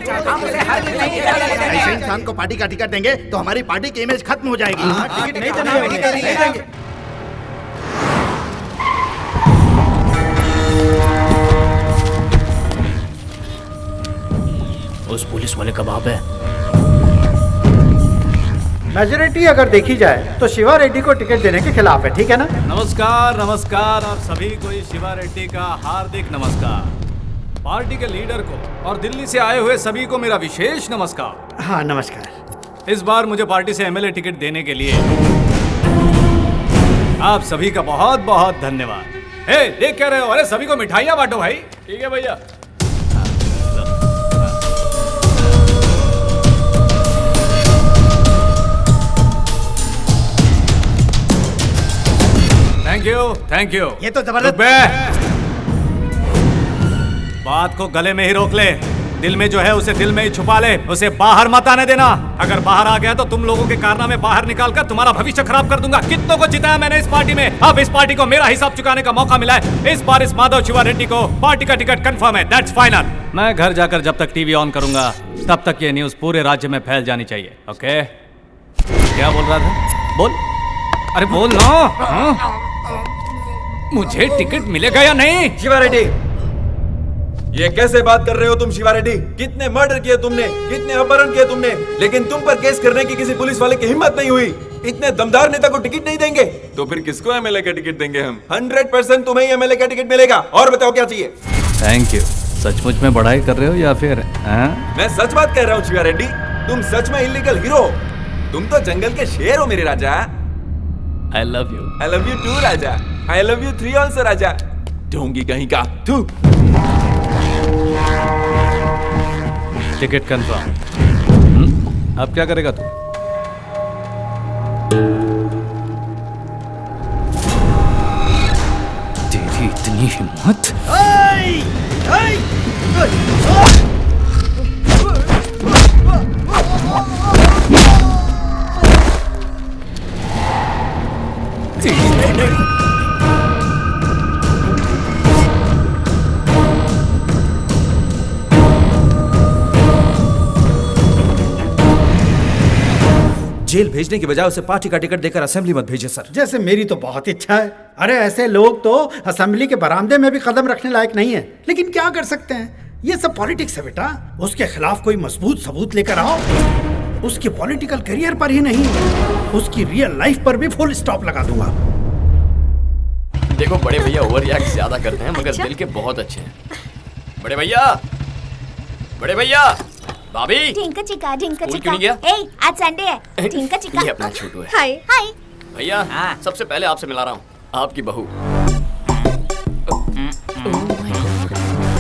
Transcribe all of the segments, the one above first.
ऐसे इंसान को पार्टी का टिकट देंगे तो हमारी पार्टी की इमेज खत्म हो जाएगी। उस पुलिस वाले का बाप है। मेजोरिटी अगर देखी जाए तो शिवा रेड्डी को टिकट देने के खिलाफ है, ठीक है ना? नमस्कार नमस्कार आप सभी को इस शिवा रेड्डी का हार्दिक नमस्कार। पार्टी के लीडर को और दिल्ली से आए हुए सभी को मेरा विशेष नमस्कार। हाँ नमस्कार। इस बार मुझे पार्टी से एमएलए टिकट देने के लिए आप सभी का बहुत बहुत धन्यवाद। देख क्या रहे हो? अरे सभी को मिठाइयाँ बांटो भाई। ठीक है भैया। Thank you. ये तो जबरदस्त। बात को गले में ही रोक ले, दिल में जो है उसे दिल में ही छुपा ले, उसे बाहर मत आने देना। अगर बाहर आ गया तो तुम लोगों के कारनामे बाहर निकाल कर तुम्हारा भविष्य खराब कर दूंगा। कितनों को जिताया मैंने इस पार्टी में, अब इस पार्टी को मेरा हिसाब चुकाने का मौका मिला है। इस बार इस माधव शिवा रेड्डी को पार्टी का टिकट कंफर्म है, दैट्स फाइनल। मैं घर जाकर जब तक टीवी ऑन करूंगा तब तक ये न्यूज पूरे राज्य में फैल जानी चाहिए। ओके? क्या बोल रहा था? बोल। अरे बोल ना। मुझे टिकट मिलेगा या नहीं? शिवा रेड्डी, ये कैसे बात कर रहे हो तुम? शिवा रेड्डी, कितने मर्डर किए तुमने, कितने अपहरण किए तुमने, लेकिन तुम पर केस करने की किसी पुलिस वाले की हिम्मत नहीं हुई। इतने दमदार नेता को टिकट नहीं देंगे तो फिर किसको एमएलए का टिकट देंगे हम? 100% तुम्हें ही एमएलए का टिकट मिलेगा। और बताओ क्या चाहिए? Thank you. सचमुच में बड़ाई कर रहे हो या फिर? मैं सच बात कह रहा हूँ शिवा रेड्डी, तुम सच में इलीगल हीरो। तुम तो जंगल के शेर हो मेरे राजा। I love you. I love you too Raja. I love you 3 also राजा। ढोंगी कहीं का तू। Ticket confirm. अब क्या करेगा तू? तेरी इतनी हिम्मत? जेल भेजने की बजाय उसे पार्टी का टिकट देकर असेंबली मत भेजिए सर। जैसे मेरी तो बहुत इच्छा है। अरे ऐसे लोग तो असेंबली के बरामदे में भी कदम रखने लायक नहीं है, लेकिन क्या कर सकते हैं, ये सब पॉलिटिक्स है बेटा। उसके खिलाफ कोई मजबूत सबूत लेकर आओ। उसके पॉलिटिकल करियर पर ही नहीं, उसकी रियल लाइफ पर भी फुल स्टॉप लगा दूंगा। देखो बड़े भैया ओवर रिएक्ट ज्यादा करते हैं मगर दिल के बहुत अच्छे हैं। बड़े भैया भाभी ढिंका चिका क्यों नहीं गया? आज संडे है। ढिंका चिका ये अपना छोटू है। हाय भैया सबसे पहले आपसे मिला रहा हूँ, आपकी बहू।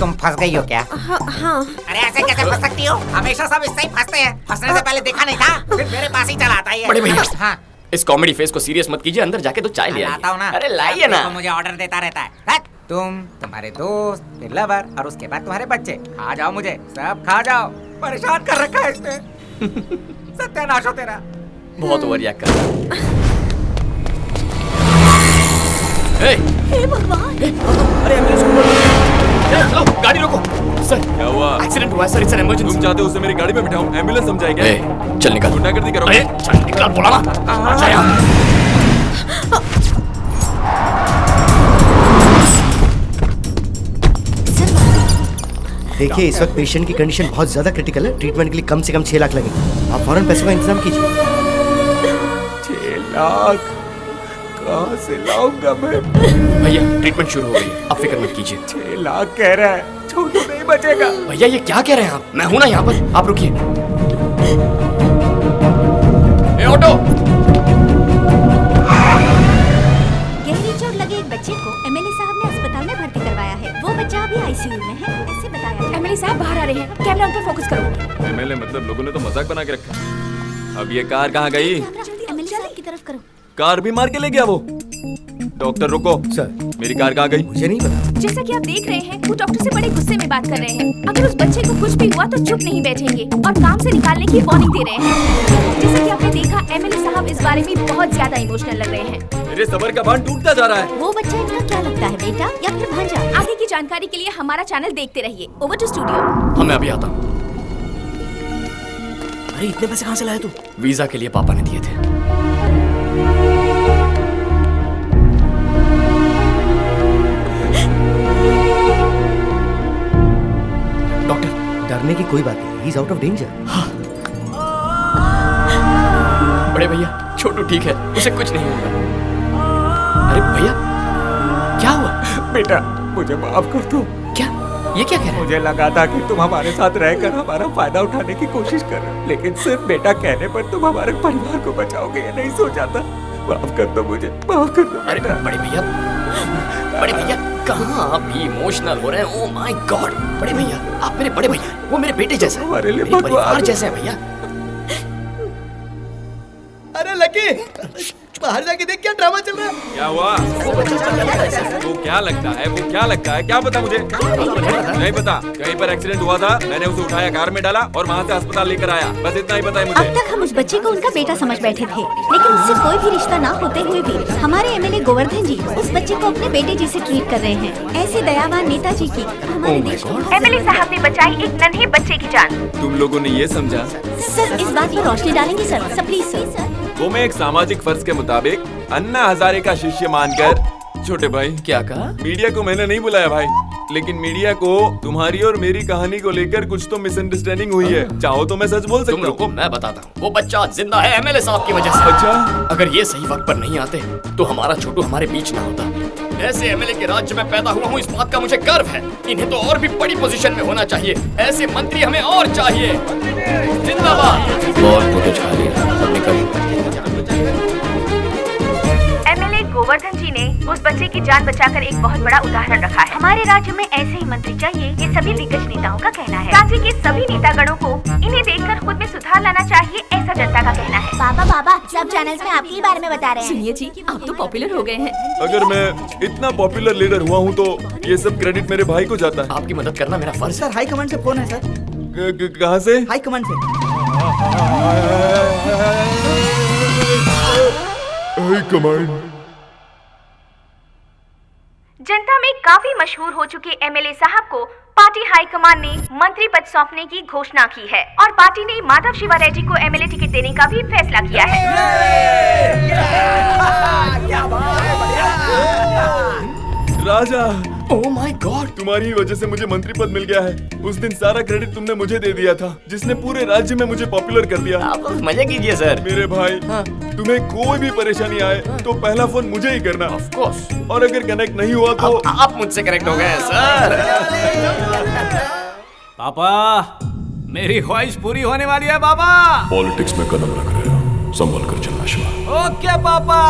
तुम फंस गई हो क्या? हाँ। अरे ऐसे कैसे फंस सकती हो? हमेशा सब इससे ही फंसते हैं। फंसने से पहले देखा नहीं था, फिर मेरे पास ही चला आता है। बड़े भैया हाँ, इस कॉमेडी फेस को सीरियस मत कीजिए, अंदर जाके तो चाय ले लाता हूँ ना। अरे लाइए ना। मुझे ऑर्डर देता रहता है। तुम, तुम्हारे दोस्त, फिर लवर और उसके बाद तुम्हारे बच्चे। खा जाओ मुझे, सब खा जाओ। परेशान कर रखा है इसने। सत्यानाश हो तेरा। बहुत ओवर रिएक्ट कर रहा है। हे भगवान। अरे एम्बुलेंस को चलो, गाड़ी रोको। सर क्या हुआ? एक्सीडेंट हुआ है सर, इट्स एन इमरजेंसी। तुम चाहते हो उसे मेरी गाड़ी में बिठाऊं? एम्बुलेंस समझाए क्या? चल निकल। गुंडागर्दी करोगे? अरे चल निकल, बोला ना। आजा यहाँ। देखिए इस वक्त पेशेंट की कंडीशन बहुत ज्यादा क्रिटिकल है। ट्रीटमेंट के लिए कम से कम 6 लाख लगेगा। आप फौरन पैसों का इंतजाम कीजिए। 6 लाख कहाँ से लाऊंगा मैं? भैया ट्रीटमेंट शुरू हो गई है, आप फिक्र मत कीजिए। 6 लाख कह रहा है, छोटू नहीं बचेगा। भैया ये क्या कह रहे हैं आप? मैं हूं ना यहाँ पर, आप रुकिए। ऑटो। गहरी चोट लगे एक बच्चे को एमएलए साहब ने अस्पताल में भर्ती करवाया है। वो बच्चा अभी आईसीयू में है, ऐसे बताया। एमएलए साहब बाहर आ रहे हैं, कैमरा उन पर फोकस करो। एमएलए मतलब लोगों ने तो मजाक बना के रखा। अब ये कार कहाँ गई? एमएलए साहब की तरफ करो। कार भी मार के ले गया वो। डॉक्टर रुको। सर मेरी कार कहाँ गई? मुझे नहीं पता। जैसा कि आप देख रहे हैं वो डॉक्टर से बड़े गुस्से में बात कर रहे हैं। अगर उस बच्चे को कुछ भी हुआ तो चुप नहीं बैठेंगे और काम से निकालने की वार्निंग दे रहे हैं। जैसा कि आपने देखा एमएलए साहब इस बारे में बहुत ज्यादा इमोशनल लग रहे हैं। मेरे सबर का बांध टूटता जा रहा है। वो बच्चा इनका क्या लगता है, बेटा या फिर भांजा? आगे की जानकारी के लिए हमारा चैनल देखते रहिए। Over to studio. हाँ मैं अभी आता हूँ। अरे इतने पैसे कहाँ से लाया तू? वीजा के लिए पापा ने दिए थे। डॉक्टर, डरने की कोई बात नहीं, he is out of danger. बड़े भैया, छोटू ठीक है, उसे कुछ नहीं होगा। अरे भैया, क्या हुआ? बेटा मुझे माफ कर दो। क्या? ये क्या कह रहे हैं? मुझे लगा था कि तुम हमारे साथ रहकर हमारा फायदा उठाने की कोशिश कर रहे हो, लेकिन सिर्फ बेटा कहने पर तुम हमारे परिवार को बचाओगे ये नहीं सोचा था। माफ कर दो मुझे, माफ कर दो। अरे बड़े भैया कहाँ आप भी इमोशनल हो रहे हैं? ओह माय गॉड, बड़े भैया, आप मेरे बड़े भैया, वो मेरे बेटे जैसा है, हमारे लिए मेरे परिवार भगवान। जैसे है भैया। अरे लकी, बाहर जाके देख क्या ड्रामा चल रहा है। क्या हुआ? वो क्या लगता है? वो क्या लगता है? क्या पता मुझे? नहीं पता। कहीं पर एक्सीडेंट हुआ था, मैंने उसे उठाया, कार में डाला और वहाँ से अस्पताल लेकर आया। बस इतना ही पता है मुझे। अब तक हम उस बच्चे को उनका बेटा समझ बैठे थे, लेकिन उससे कोई भी रिश्ता ना होते हुए भी हमारे एमएलए गोवर्धन जी उस बच्चे को अपने बेटे जैसे ट्रीट कर रहे हैं। ऐसे दयावान नेताजी की हमारे देश में एमएलए साहब ने बचाई एक नन्हे बच्चे की जान। तुम लोगों ने ये समझा? सर इस बात पर रोशनी डालेंगे सर प्लीज सर। वो मैं एक सामाजिक फर्ज के मुताबिक अन्ना हजारे का शिष्य मानकर, छोटे भाई क्या कहा? मीडिया को मैंने नहीं बुलाया भाई, लेकिन मीडिया को तुम्हारी और मेरी कहानी को लेकर कुछ तो मिसअंडरस्टैंडिंग हुई है। चाहो तो मैं सच बोल तुम सकता रुको, हूँ। मैं बताता हूँ। वो बच्चा जिंदा है एमएलए साहब की वजह से। अच्छा, अगर ये सही वक्त पर नहीं आते तो हमारा छोटू हमारे बीच ना होता। ऐसे एमएलए के राज्य में पैदा हुआ हूँ, इस बात का मुझे गर्व है। इन्हें तो और भी बड़ी पोजीशन में होना चाहिए। ऐसे मंत्री हमें और चाहिए। जिंदाबाद। बहुत फोटो छा लिया, अब निकल। एमएलए गोवर्धन जी ने उस बच्चे की जान बचाकर एक बहुत बड़ा उदाहरण रखा है। हमारे राज्य में ऐसे ही मंत्री चाहिए, ये सभी दिग्गज नेताओं का कहना है। राज्य के सभी नेतागणों को इन्हें देखकर खुद में सुधार लाना चाहिए, ऐसा जनता का कहना है। पापा सब चैनल्स में आपके बारे में बता रहे हैं। सुनिए जी, आप तो पॉपुलर हो गए हैं। अगर मैं इतना पॉपुलर लीडर हुआ हूँ तो ये सब क्रेडिट मेरे भाई को जाता है। आपकी मदद करना मेरा फर्ज है। सर हाई कमांड से फोन है सर। कहाँ से? हाई कमांड से। High command. जनता में काफी मशहूर हो चुके एमएलए साहब को पार्टी हाईकमान ने मंत्री पद सौंपने की घोषणा की है और पार्टी ने माधव शिवा रेड्डी को एमएलए टिकट देने का भी फैसला किया है। राजा, ओह माय गॉड, तुम्हारी वजह से मुझे मंत्री पद मिल गया है। उस दिन सारा क्रेडिट तुमने मुझे दे दिया था, जिसने पूरे राज्य में मुझे पॉपुलर कर दिया। आप लोग मजे कीजिए सर। मेरे भाई, तुम्हें कोई भी परेशानी आए तो पहला फोन मुझे ही करना। Of course. और अगर कनेक्ट नहीं हुआ तो आप मुझसे कनेक्ट हो गए सर। पापा, मेरी ख्वाहिश पूरी होने वाली है पापा। पॉलिटिक्स में कदम रख रहे हो, संभल कर चलना शिवा। ओके पापा।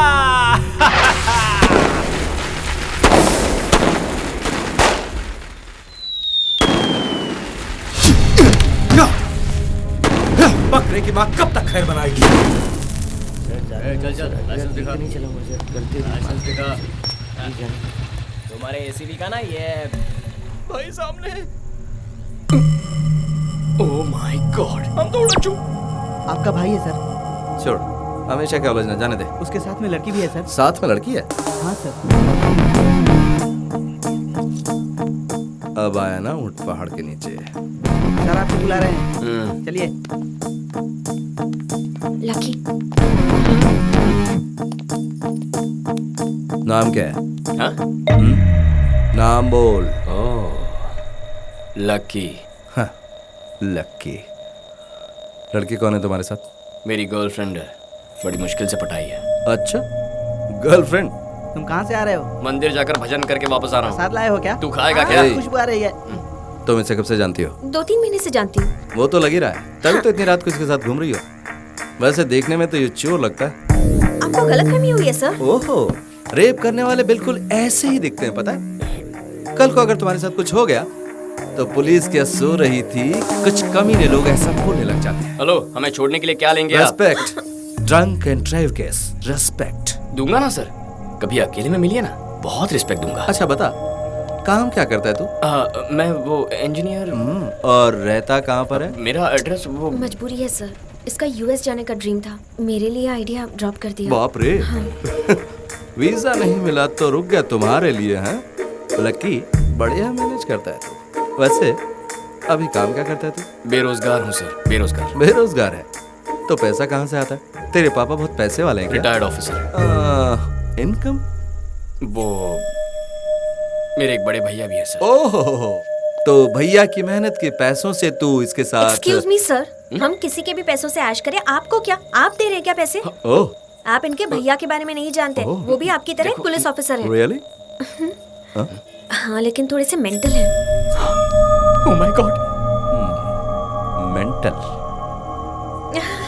बकरे की माँ कब तक खैर बनाएगी? तुम्हारे एसीबी का ना ये भाई सामने। ओह माय गॉड, हम तो उड़ चुके। आपका भाई है सर। छोड़, हमेशा क्या उलझना, जाने दे। उसके साथ में लड़की भी है सर। साथ में लड़की है? हाँ सर। अब आया ना ऊंट पहाड़ के नीचे। सर आपको बुला रहे हैं, चलिए। लकी, नाम क्या है? हाँ? नाम बोल। लकी। हाँ, लकी। लड़की कौन है तुम्हारे साथ? मेरी गर्लफ्रेंड है, बड़ी मुश्किल से पटाई है। अच्छा, गर्लफ्रेंड। तुम कहाँ से आ रहे हो? मंदिर जाकर भजन करके वापस आ रहा हूँ। साथ लाए हो क्या? तू खाएगा क्या? खुशबू आ रही है। तुम इसे कब से जानती हो? 2-3 महीने से जानती हूँ। वो तो लग ही रहा है, तभी तो इतनी रात को इसके साथ घूम रही हो। वैसे देखने में तो ये चोर लगता है। आपको गलतफहमी हुई है सर। ओहो, रेप करने वाले बिल्कुल ऐसे ही दिखते हैं, पता है? कल को अगर तुम्हारे साथ कुछ हो गया तो पुलिस क्या सो रही थी, कुछ कमीने लोग ऐसा बोलने लग जाते हैं। हेलो, हमें छोड़ने के लिए क्या लेंगे आप? Respect, drunk and drive case, respect दूंगा ना सर, कभी अकेले में मिलिए ना, बहुत रिस्पेक्ट दूंगा। अच्छा बता, काम क्या करता है तू? मैं वो इंजीनियर। और रहता कहाँ पर है? मेरा एड्रेस वो मजबूरी है सर, इसका यूएस जाने का ड्रीम था, मेरे लिए आइडिया ड्रॉप कर दिया। बाप रे। वीजा नहीं मिला तो रुक गया तुम्हारे लिए, हैं? लकी बढ़िया मैनेज करता है तू। वैसे अभी काम क्या करता है तू? बेरोजगार हूँ सर, बेरोजगार। बेरोजगार है? तो पैसा कहाँ से आता है? तेरे पापा बहुत पैसे वाले हैं क्या? Retired officer. इनकम? वो मेरे एक बड़े भैया भी है सर। ओह, तो भैया की मेहनत के पैसों से तू इसके साथ? एक्सक्यूज मी सर, हम किसी के भी पैसों से ऐश करें, आपको क्या? आप दे रहे हैं क्या पैसे? ओह, आप इनके भैया के बारे में नहीं जानते, वो भी आपकी तरह एक पुलिस ऑफिसर है। रियली? हाँ, लेकिन थोड़े से मेंटल है। Oh my God. मेंटल?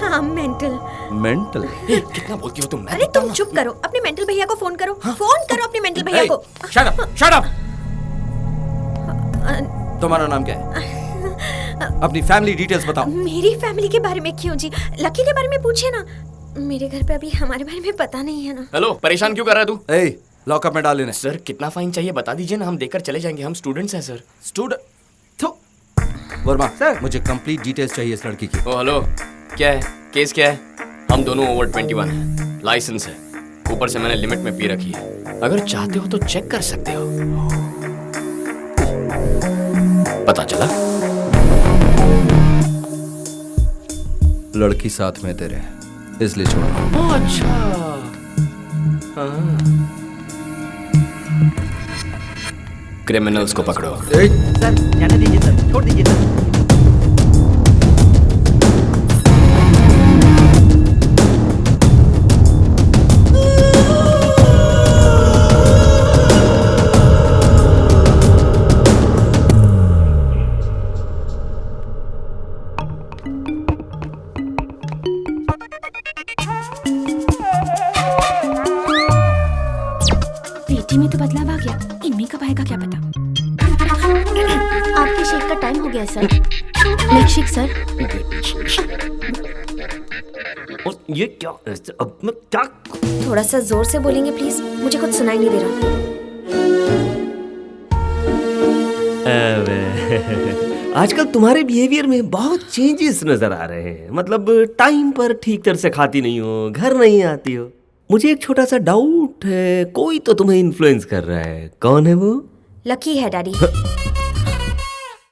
हाँ, मेंटल। मेंटल? कितना बोलती हो तुम? अरे तुम चुप करो, अपने मेंटल भैया को फोन करो। फोन करो अपने मेंटल भैया को। Shut up, shut up. तुम्हारा नाम क्या है? अपनी फैमिली डिटेल्स बताओ। मेरी फैमिली के बारे में क्यों जी? लकी के बारे में पूछिए ना। मेरे घर पे अभी हमारे बारे में पता नहीं है ना। हेलो, परेशान क्यों कर रहा है तू? ए, लॉकअप में डाल लेने। सर कितना फाइन चाहिए बता दीजिए ना, हम देकर चले जाएंगे। हम स्टूडेंट्स हैं सर। स्टूडेंट? वर्मा सर, मुझे कंप्लीट डिटेल्स चाहिए इस लड़की की। ओ हेलो, क्या है केस? क्या है? हम दोनों ओवर 21 हैं, लाइसेंस है, ऊपर से मैंने लिमिट में पी रखी है। अगर चाहते हो तो चेक कर सकते हो। पता चला? लड़की साथ में तेरे, इसलिए छोड़। ओह अच्छा। क्रिमिनल्स को पकड़ो। सर जाने दीजिए सर, छोड़ दीजिए सर। पेटी में तो बदलाव आ गया, इनमें कब आएगा क्या पता। आपके शेक का टाइम हो गया सर। Milkshake sir. और ये क्या? अब मैं क्या? थोड़ा सा जोर से बोलेंगे प्लीज, मुझे कुछ सुनाई नहीं दे रहा। आजकल तुम्हारे बिहेवियर में बहुत चेंजेस नजर आ रहे हैं। मतलब टाइम पर ठीक तरह से खाती नहीं हो, घर नहीं आती हो। मुझे एक छोटा सा डाउट है, कोई तो तुम्हें इन्फ्लुएंस कर रहा है। कौन है वो? लकी है डैडी।